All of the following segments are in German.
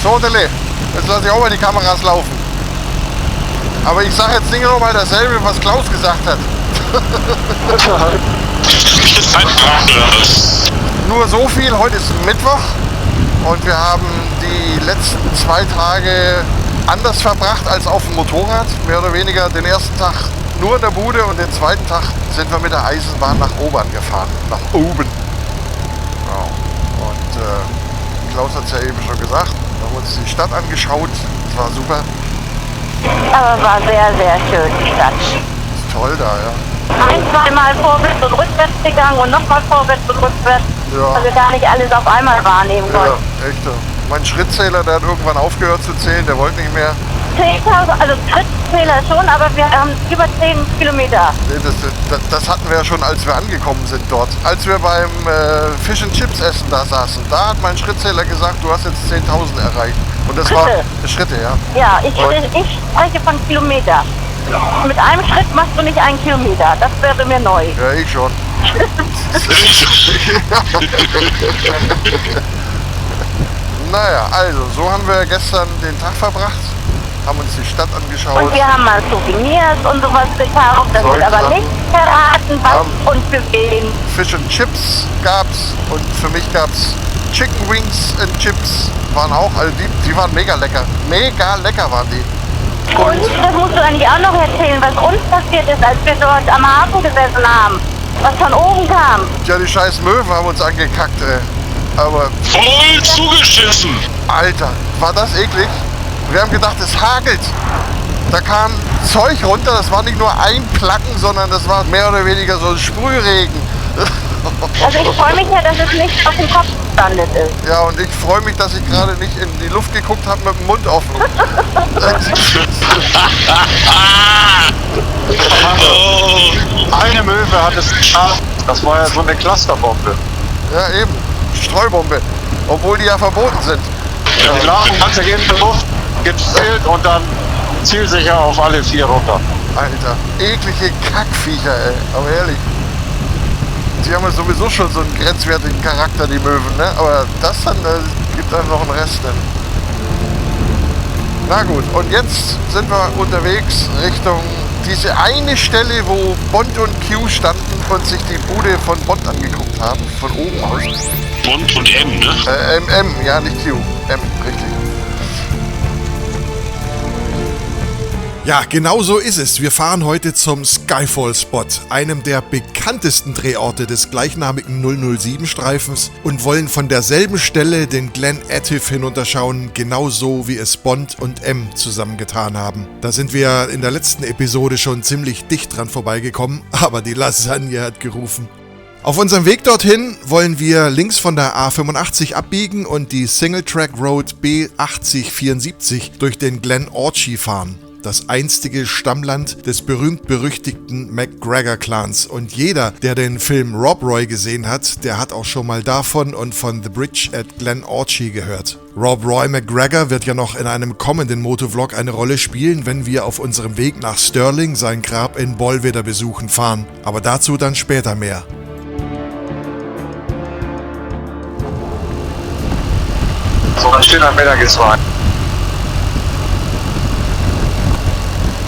So, Dele, jetzt lasse ich auch mal die Kameras laufen. Aber ich sage jetzt nicht nochmal dasselbe, was Klaus gesagt hat. Nur so viel, heute ist Mittwoch und wir haben die letzten 2 Tage anders verbracht als auf dem Motorrad. Mehr oder weniger den ersten Tag nur in der Bude und den zweiten Tag sind wir mit der Eisenbahn nach Obern gefahren. Nach oben. Ja. Und Klaus hat es ja eben schon gesagt, wir haben uns die Stadt angeschaut. Das war super. Aber war sehr, sehr schön, die Stadt. Ist toll da, ja. 1-2 Mal vorwärts und rückwärts gegangen und nochmal vorwärts und rückwärts. Ja. Also gar nicht alles auf einmal wahrnehmen Ja, konnten. echt. Mein Schrittzähler, der hat irgendwann aufgehört zu zählen, der wollte nicht mehr. 10.000, also Schrittzähler schon, aber wir haben über 10 Kilometer. Nee, das hatten wir ja schon, als wir angekommen sind dort. Als wir beim Fish and Chips essen da saßen, da hat mein Schrittzähler gesagt, du hast jetzt 10.000 erreicht. Und das war Schritte, ja. Ja, ich spreche von Kilometer. Mit einem Schritt machst du nicht 1 Kilometer, das wäre mir neu. Ja, ich schon. Naja, also, so haben wir gestern den Tag verbracht, haben uns die Stadt angeschaut. Und wir haben mal Souvenirs und sowas gekauft, das wird aber nicht verraten, was und für wen. Fish and Chips gab's und für mich gab's Chicken Wings and Chips, waren auch, also die waren mega lecker. Mega lecker waren die. Und das musst du eigentlich auch noch erzählen, was uns passiert ist, als wir dort am Hafen gesessen haben. Was von oben kam. Ja, die scheiß Möwen haben uns angekackt, ey. Aber... Voll zugeschissen! Alter, war das eklig? Wir haben gedacht, es hagelt. Da kam Zeug runter, das war nicht nur ein Placken, sondern das war mehr oder weniger so ein Sprühregen. Also ich freue mich ja, dass es nicht auf dem Kopf gelandet ist. Ja, und ich freue mich, dass ich gerade nicht in die Luft geguckt habe mit dem Mund offen. Eine Möwe hat es geschafft. Das war ja so eine Clusterbombe. Ja, eben. Streubombe. Obwohl die ja verboten sind. Ja, die lagen ganz in der Luft, gezählt und dann zielsicher auf alle 4 runter. Alter, eklige Kackviecher, ey. Aber ehrlich. Die haben ja sowieso schon so einen grenzwertigen Charakter, die Möwen, ne? Aber das dann gibt einem noch einen Rest, ne? Na gut, und jetzt sind wir unterwegs Richtung diese eine Stelle, wo Bond und Q standen und sich die Bude von Bond angeguckt haben, von oben aus. Bond und M, ne? M, ja, nicht Q. M, richtig. Ja, genau so ist es. Wir fahren heute zum Skyfall-Spot, einem der bekanntesten Drehorte des gleichnamigen 007-Streifens und wollen von derselben Stelle den Glen Etive hinunterschauen, genauso wie es Bond und M zusammengetan haben. Da sind wir in der letzten Episode schon ziemlich dicht dran vorbeigekommen, aber die Lasagne hat gerufen. Auf unserem Weg dorthin wollen wir links von der A85 abbiegen und die Single-Track Road B8074 durch den Glen Orchy fahren. Das einstige Stammland des berühmt-berüchtigten McGregor-Clans. Und jeder, der den Film Rob Roy gesehen hat, der hat auch schon mal davon und von The Bridge at Glen Orchy gehört. Rob Roy McGregor wird ja noch in einem kommenden Motovlog eine Rolle spielen, wenn wir auf unserem Weg nach Stirling sein Grab in Bolwedder besuchen fahren. Aber dazu dann später mehr. So, ein schöner Meter geht's rein.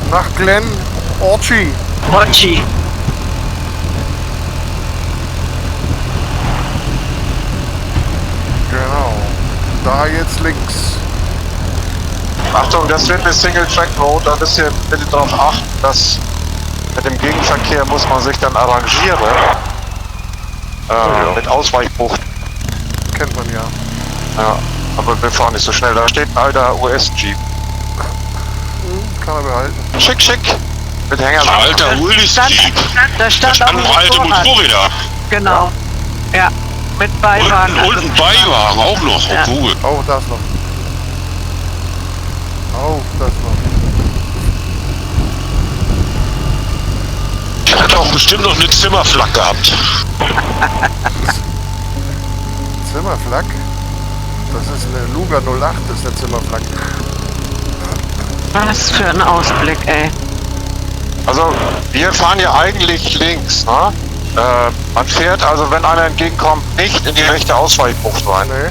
Nach Glen Orchy. Orchy. Genau. Da jetzt links. Achtung, das wird eine Single-Track Road, da müsst ihr bitte darauf achten, dass mit dem Gegenverkehr muss man sich dann arrangieren. Mit Ausweichbucht. Kennt man ja. Ja, aber wir fahren nicht so schnell. Da steht ein alter US-Jeep. Kann er behalten. Schick, schick. Mit Hängern. Alter Willis-Jeep. Da stand Da auch standen ein alte Motorräder. Genau. Ja, mit Beiwagen. Und ein Beiwagen auch noch. Ja. Oh, cool. Oh, das noch. Oh, das noch. Der hat auch bestimmt noch eine Zimmerflak gehabt. Zimmerflak? Das ist eine Luger 08, das ist der Zimmerflak. Was für ein Ausblick, ey. Also, wir fahren ja eigentlich links, ne? Man fährt also, wenn einer entgegenkommt, nicht in die rechte Ausweichbucht rein. Nee.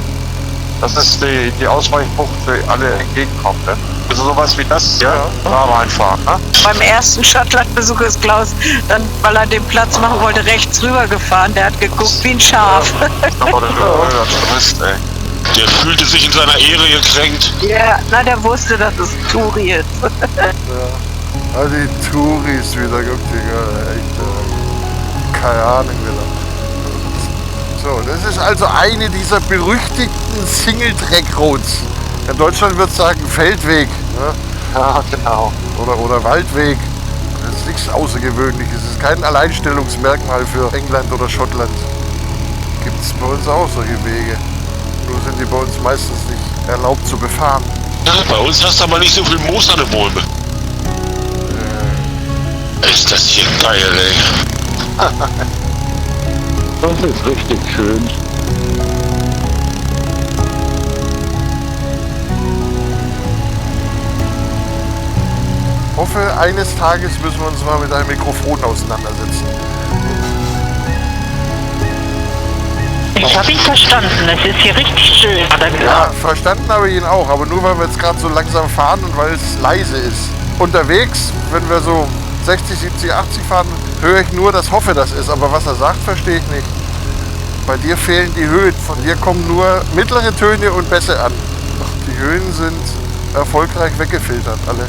Das ist die Ausweichbucht für alle entgegenkommen. Ne? Also sowas wie das hier, da reinfahren. Ne? Beim ersten Schottland-Besuch ist Klaus dann, weil er den Platz machen wollte, rechts rüber gefahren. Der hat geguckt wie ein Schaf. Aber das Tourist, ey. Der fühlte sich in seiner Ehre gekränkt. Ja, na, der wusste, dass es Touri ist. Ja. Also die Touris wieder, guck dir, echt, keine Ahnung wieder. So, das ist also eine dieser berüchtigten Single-Track-Roads. In Deutschland wird es sagen Feldweg, ne? Ja, genau. Oder Waldweg. Das ist nichts Außergewöhnliches. Es ist kein Alleinstellungsmerkmal für England oder Schottland. Gibt es bei uns auch solche Wege. Nur sind die bei uns meistens nicht erlaubt zu befahren. Ja, bei uns hast du aber nicht so viel Moos an den Bäumen. Ist das hier geil, ey. Das ist richtig schön. Hoffe, eines Tages müssen wir uns mal mit einem Mikrofon auseinandersetzen. Ich habe ihn verstanden, es ist hier richtig schön. Ja, verstanden habe ich ihn auch, aber nur weil wir jetzt gerade so langsam fahren und weil es leise ist. Unterwegs, wenn wir so 60, 70, 80 fahren, höre ich nur das Hoffe, das ist. Aber was er sagt, verstehe ich nicht. Bei dir fehlen die Höhen. Von dir kommen nur mittlere Töne und Bässe an. Ach, die Höhen sind erfolgreich weggefiltert, alle.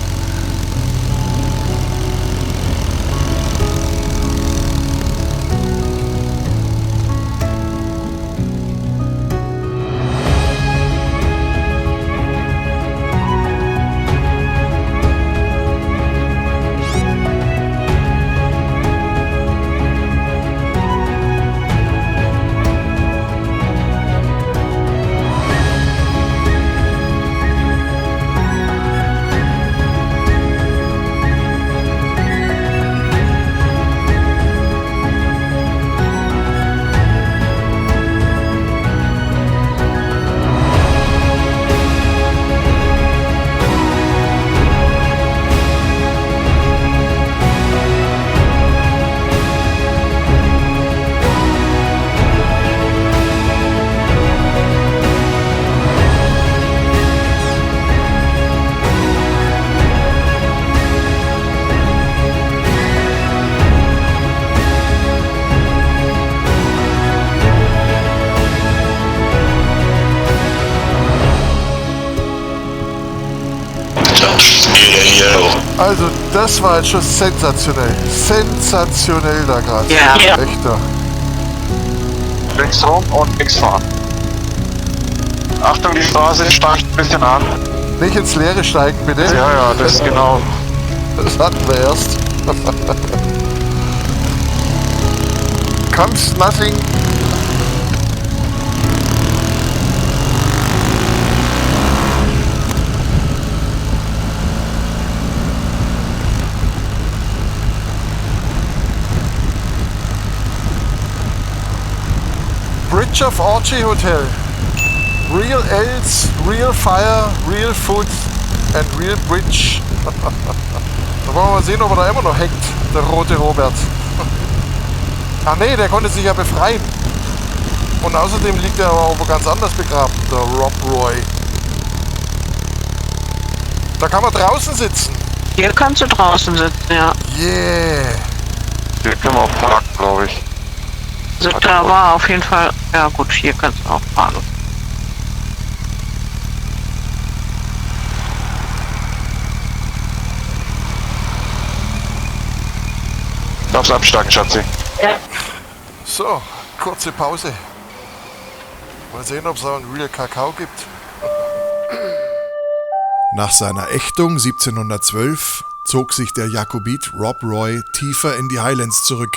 Also, das war jetzt schon sensationell. Sensationell da gerade. Ja. Echter. Links rum und links fahren. Achtung, die Straße steigt ein bisschen an. Nicht ins Leere steigen, bitte. Ja, das ist genau. Das hatten wir erst. Comes nothing. Bridge of Orchy Hotel. Real else, real fire, real food and real bridge. Da wollen wir mal sehen, ob er da immer noch hängt, der rote Robert. Ach nee, der konnte sich ja befreien. Und außerdem liegt er aber auch wo ganz anders begraben, der Rob Roy. Da kann man draußen sitzen. Hier kannst du draußen sitzen, ja. Yeah. Hier können wir auch parken, glaube ich. Also da war auf jeden Fall, ja gut, hier kannst du auch parken. Darfst absteigen, Schatzi. So, kurze Pause. Mal sehen, ob es auch einen Real Kakao gibt. Nach seiner Ächtung 1712 zog sich der Jakobit Rob Roy tiefer in die Highlands zurück.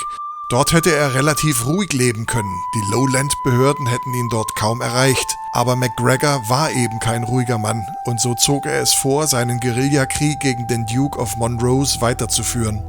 Dort hätte er relativ ruhig leben können. Die Lowland-Behörden hätten ihn dort kaum erreicht. Aber MacGregor war eben kein ruhiger Mann und so zog er es vor, seinen Guerillakrieg gegen den Duke of Montrose weiterzuführen.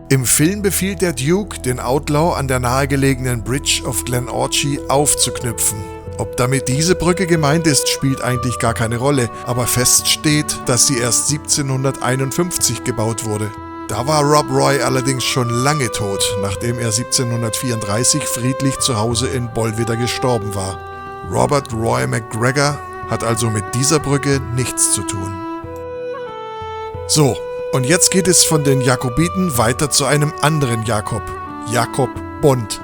Im Film befiehlt der Duke, den Outlaw an der nahegelegenen Bridge of Glen Orchy aufzuknüpfen. Ob damit diese Brücke gemeint ist, spielt eigentlich gar keine Rolle, aber fest steht, dass sie erst 1751 gebaut wurde. Da war Rob Roy allerdings schon lange tot, nachdem er 1734 friedlich zu Hause in Bolvidder gestorben war. Robert Roy McGregor hat also mit dieser Brücke nichts zu tun. So, und jetzt geht es von den Jakobiten weiter zu einem anderen Jakob. Jakob Bond.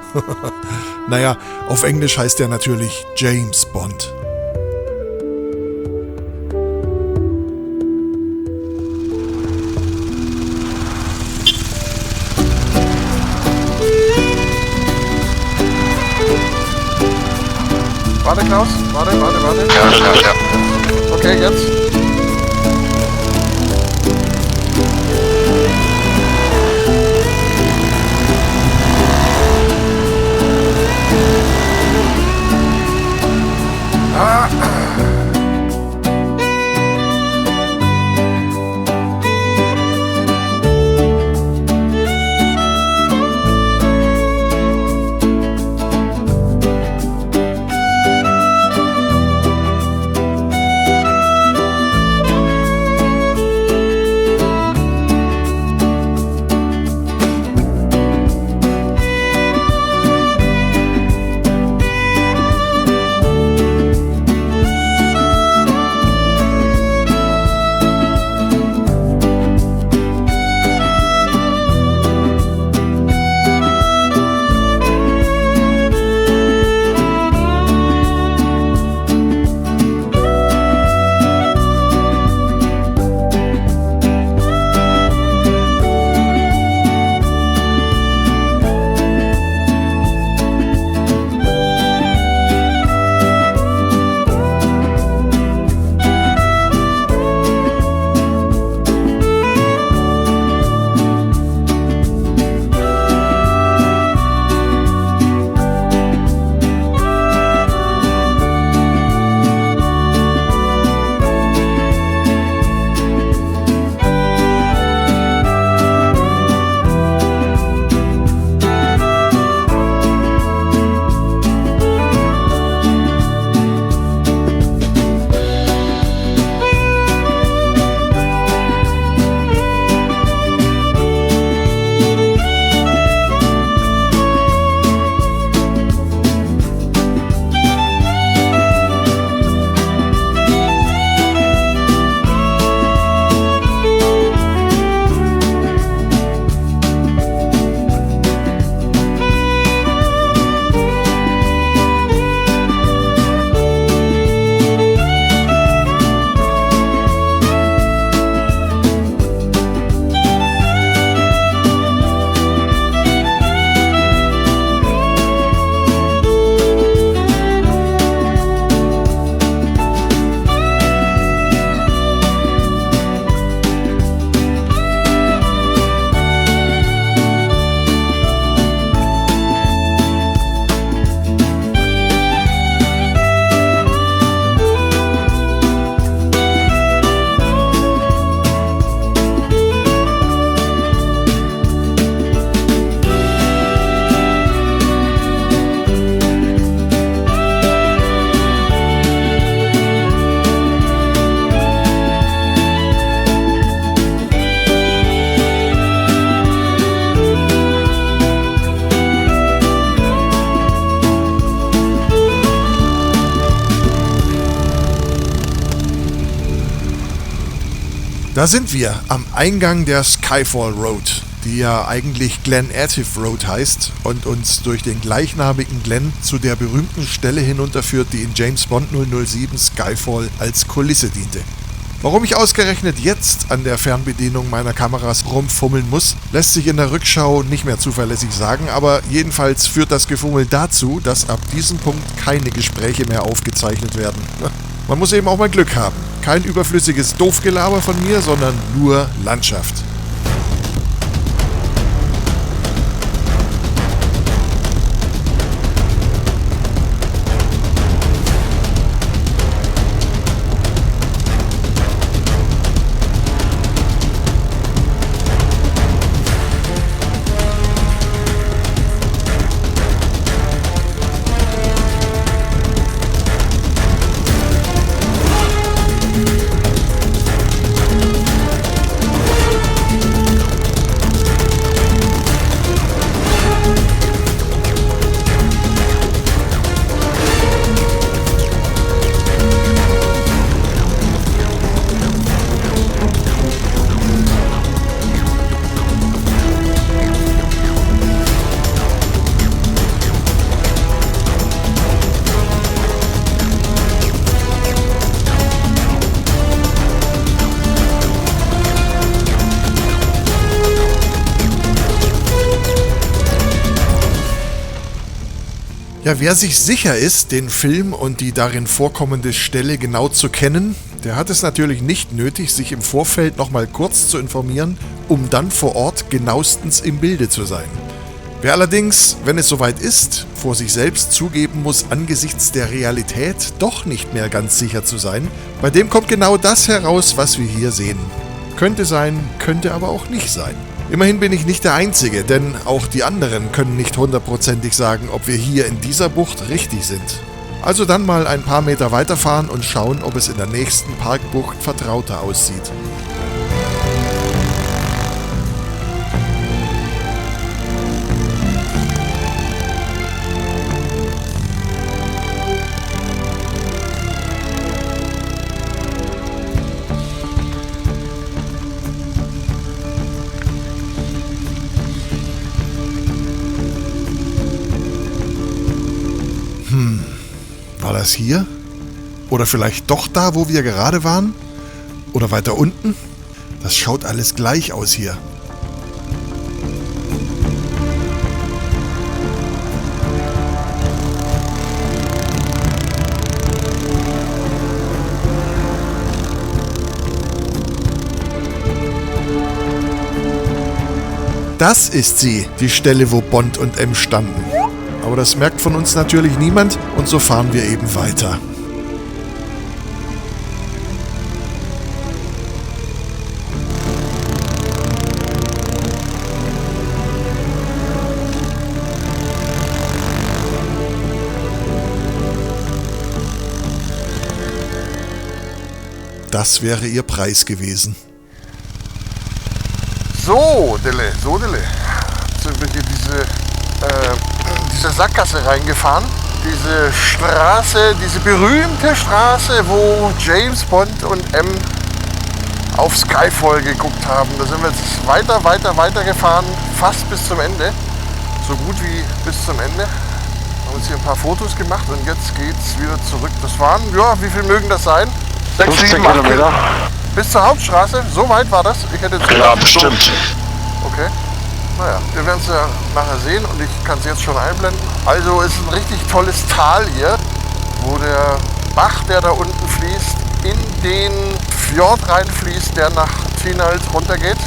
Naja, auf Englisch heißt er natürlich James Bond. Warte, Klaus. Warte. Ja. Okay, jetzt. Da sind wir am Eingang der Skyfall Road, die ja eigentlich Glen Etive Road heißt und uns durch den gleichnamigen Glen zu der berühmten Stelle hinunterführt, die in James Bond 007 Skyfall als Kulisse diente. Warum ich ausgerechnet jetzt an der Fernbedienung meiner Kameras rumfummeln muss, lässt sich in der Rückschau nicht mehr zuverlässig sagen, aber jedenfalls führt das Gefummel dazu, dass ab diesem Punkt keine Gespräche mehr aufgezeichnet werden. Man muss eben auch mal Glück haben. Kein überflüssiges Doofgelaber von mir, sondern nur Landschaft. Ja, wer sich sicher ist, den Film und die darin vorkommende Stelle genau zu kennen, der hat es natürlich nicht nötig, sich im Vorfeld nochmal kurz zu informieren, um dann vor Ort genauestens im Bilde zu sein. Wer allerdings, wenn es soweit ist, vor sich selbst zugeben muss, angesichts der Realität doch nicht mehr ganz sicher zu sein, bei dem kommt genau das heraus, was wir hier sehen. Könnte sein, könnte aber auch nicht sein. Immerhin bin ich nicht der Einzige, denn auch die anderen können nicht hundertprozentig sagen, ob wir hier in dieser Bucht richtig sind. Also dann mal ein paar Meter weiterfahren und schauen, ob es in der nächsten Parkbucht vertrauter aussieht. War das hier? Oder vielleicht doch da, wo wir gerade waren? Oder weiter unten? Das schaut alles gleich aus hier. Das ist sie, die Stelle, wo Bond und M standen. Aber das merkt von uns natürlich niemand und so fahren wir eben weiter. Das wäre ihr Preis gewesen. So, Dille. Jetzt sind wir hier diese Sackgasse reingefahren. Diese Straße, diese berühmte Straße, wo James Bond und M auf Skyfall geguckt haben. Da sind wir jetzt weiter gefahren, fast bis zum Ende. So gut wie bis zum Ende. Haben uns hier ein paar Fotos gemacht und jetzt geht's wieder zurück. Das waren, ja, wie viel mögen das sein? 6, 7 Kilometer. Bis zur Hauptstraße? So weit war das? Ich hätte jetzt Ja, bestimmt. Okay. Naja, wir werden es ja nachher sehen und ich kann es jetzt schon einblenden. Also es ist ein richtig tolles Tal hier, wo der Bach, der da unten fließt, in den Fjord reinfließt, der nach Tinalt runtergeht.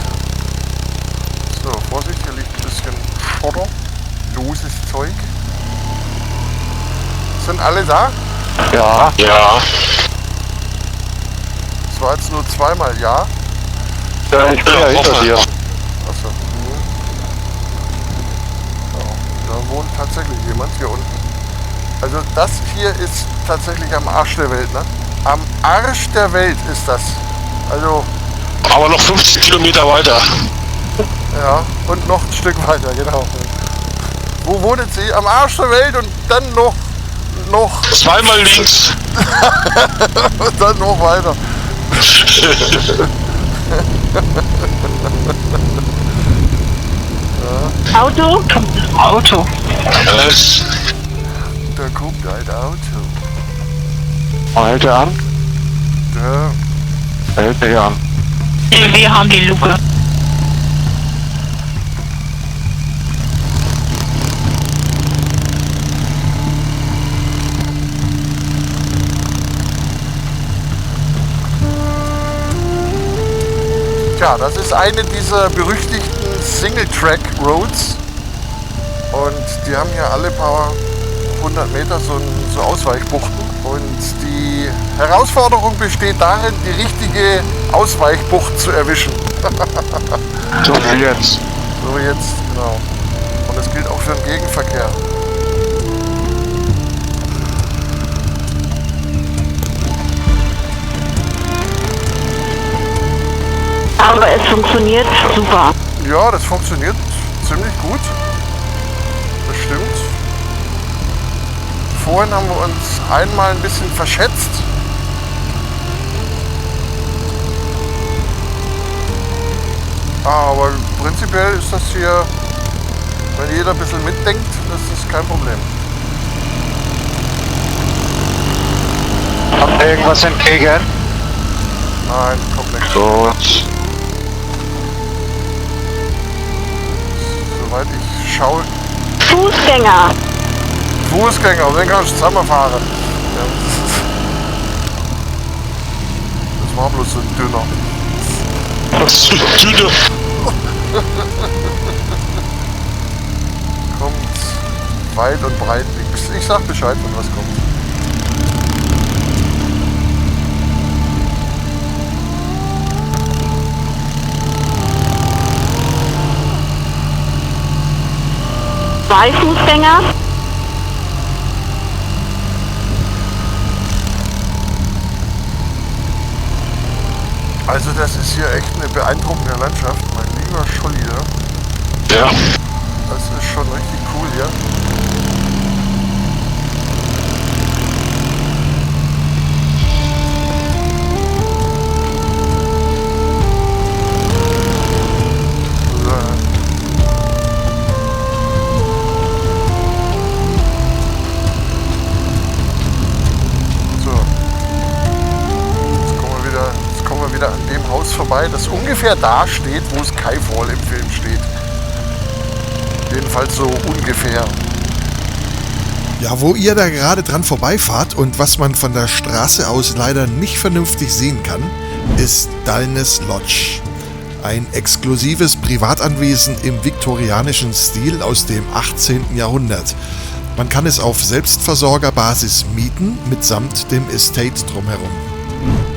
So, Vorsicht, hier liegt ein bisschen Schotter, loses Zeug. Sind alle da? Ja. Ja. Das war jetzt nur zweimal ja. Ja, ich bin ja hinter dir. Achso. Ja, da wohnt tatsächlich jemand hier unten. Also das hier ist tatsächlich am Arsch der Welt, ne? Am Arsch der Welt ist das. Also, Aber noch 50 Kilometer weiter. ja, und noch ein Stück weiter, genau. Wo wohnt sie? Am Arsch der Welt und dann noch Zweimal links. und dann noch weiter. Auto? Auto. Da kommt ein Auto. Hält er an? Da, Hält er hier an. Wir haben die Luke. tja, das ist eine dieser berüchtigten Single-Track-Roads. Und die haben hier alle paar 100 Meter so Ausweichbuchten. Und die Herausforderung besteht darin, die richtige Ausweichbucht zu erwischen. So wie jetzt. So wie jetzt, genau. Und das gilt auch für den Gegenverkehr. Aber es funktioniert super. Ja, das funktioniert ziemlich gut. Das stimmt. Vorhin haben wir uns einmal ein bisschen verschätzt. Aber prinzipiell ist das hier, wenn jeder ein bisschen mitdenkt, das ist kein Problem. Habt ihr irgendwas entgegen? Nein, komplett. Gut. Soweit ich schaue. Fußgänger. Fußgänger, den kannst du zusammenfahren. Ja. Das war bloß so ein dünner. Tüte. Kommt weit und breit nichts. Ich sag Bescheid, wenn was kommt. Zwei Fußgänger. Also das ist hier echt eine beeindruckende Landschaft, mein lieber Scholli. Ja. Das ist schon richtig cool hier. Wieder an dem Haus vorbei, das ungefähr da steht, wo Skyfall im Film steht. Jedenfalls so ungefähr. Ja, wo ihr da gerade dran vorbeifahrt und was man von der Straße aus leider nicht vernünftig sehen kann, ist Dalnes Lodge. Ein exklusives Privatanwesen im viktorianischen Stil aus dem 18. Jahrhundert. Man kann es auf Selbstversorgerbasis mieten, mitsamt dem Estate drumherum.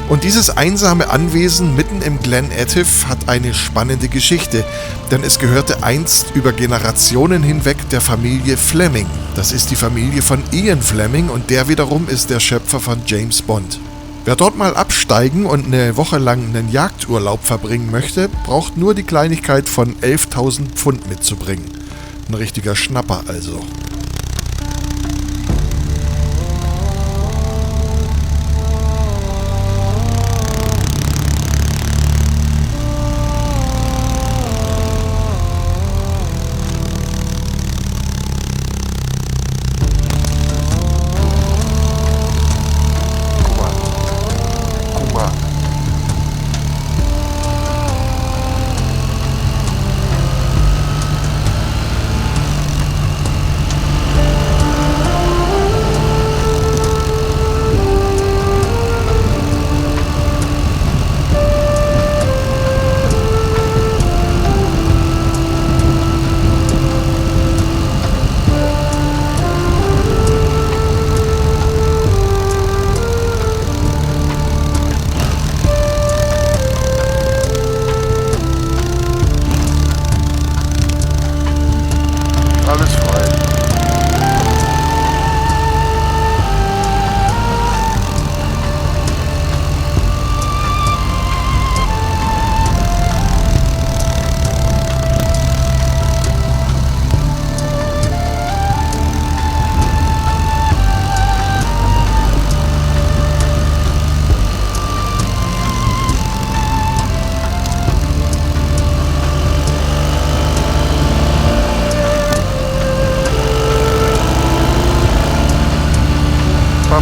Und dieses einsame Anwesen mitten im Glen Etive hat eine spannende Geschichte, denn es gehörte einst über Generationen hinweg der Familie Fleming. Das ist die Familie von Ian Fleming und der wiederum ist der Schöpfer von James Bond. Wer dort mal absteigen und eine Woche lang einen Jagdurlaub verbringen möchte, braucht nur die Kleinigkeit von 11.000 Pfund mitzubringen. Ein richtiger Schnapper also.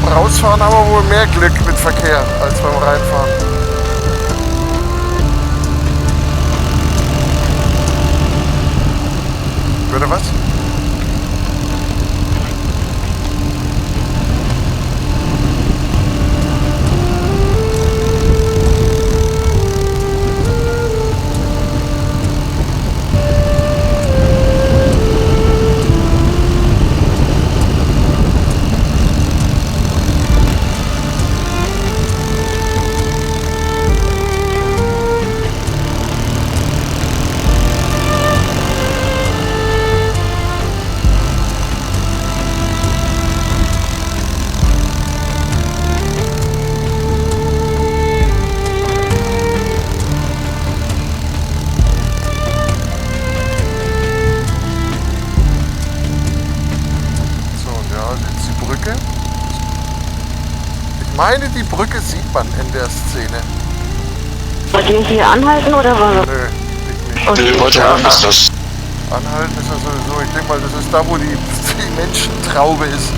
Rausfahren haben wir wohl mehr Glück mit Verkehr als beim Reinfahren. Würde was? Ich meine, die Brücke sieht man in der Szene. Wollt ihr hier anhalten oder was? Nö, ich nicht. Okay. Nee, weiter oben ist das. Anhalten ist ja sowieso, ich denke mal, das ist da, wo die Menschentraube ist.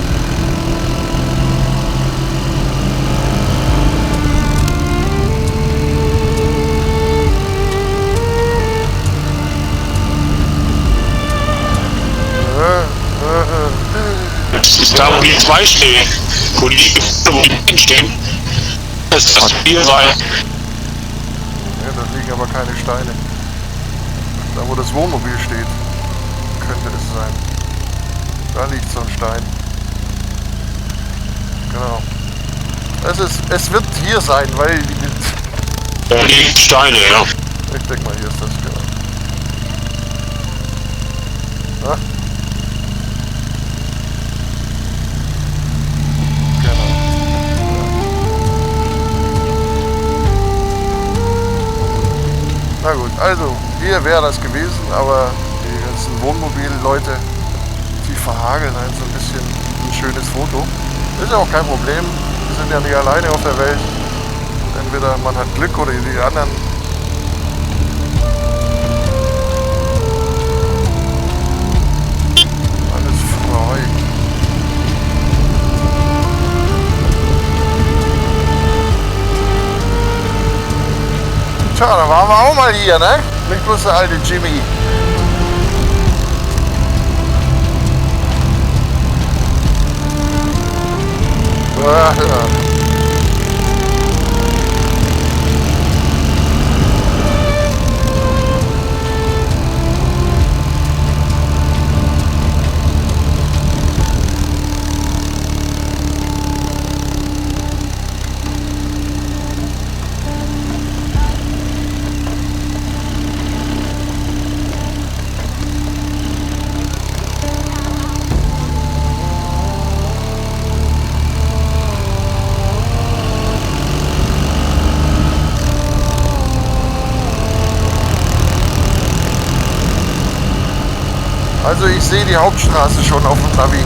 Das ist Da wo die zwei stehen, wo die stehen, ist das Bier sein. Ja, da liegen aber keine Steine. Da wo das Wohnmobil steht, könnte es sein. Da liegt so ein Stein. Genau. Es wird hier sein, weil... Da liegen Steine, ja. Ich denke mal, hier ist das, genau. Ja? Genau. Na gut, also hier wäre das gewesen, aber die ganzen Wohnmobil-Leute, die verhageln halt so ein bisschen ein schönes Foto. Ist ja auch kein Problem, wir sind ja nicht alleine auf der Welt. Entweder man hat Glück oder die anderen. Alles frei. Tja, da waren wir auch mal hier, ne? Nicht bloß der alte Jimmy. Ja. Also ich sehe die Hauptstraße schon auf dem Navi.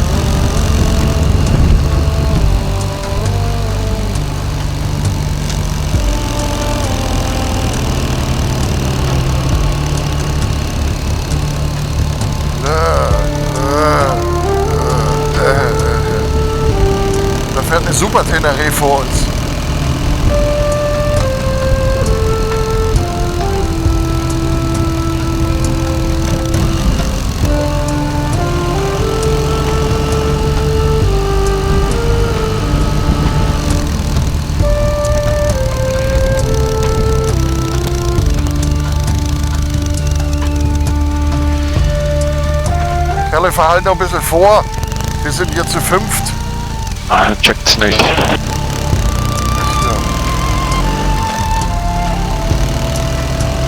Da fährt eine Super Tenere vor uns. Kerle, verhalten noch ein bisschen vor. Wir sind hier zu fünft. Ah, checkt's nicht. Ja.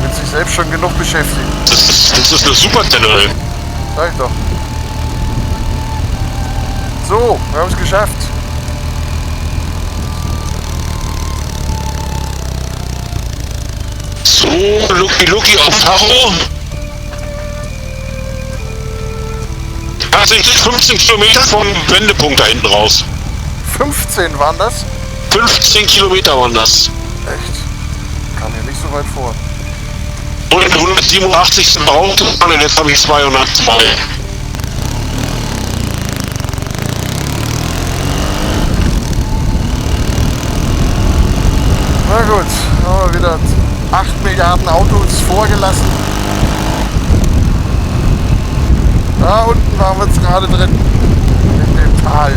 Mit sich selbst schon genug beschäftigt. Das ist eine Super Tenere. Sag ich doch. So, wir haben es geschafft. So, Lucky auf Tacho. Tatsächlich 15 Kilometer vom Wendepunkt da hinten raus. 15 waren das? 15 Kilometer waren das. Echt? Kam mir nicht so weit vor. Und 187 sind rausgefahren und jetzt habe ich 202. Na gut, haben wir wieder 8 Milliarden Autos vorgelassen. Da unten waren wir jetzt gerade drin. In dem Tal.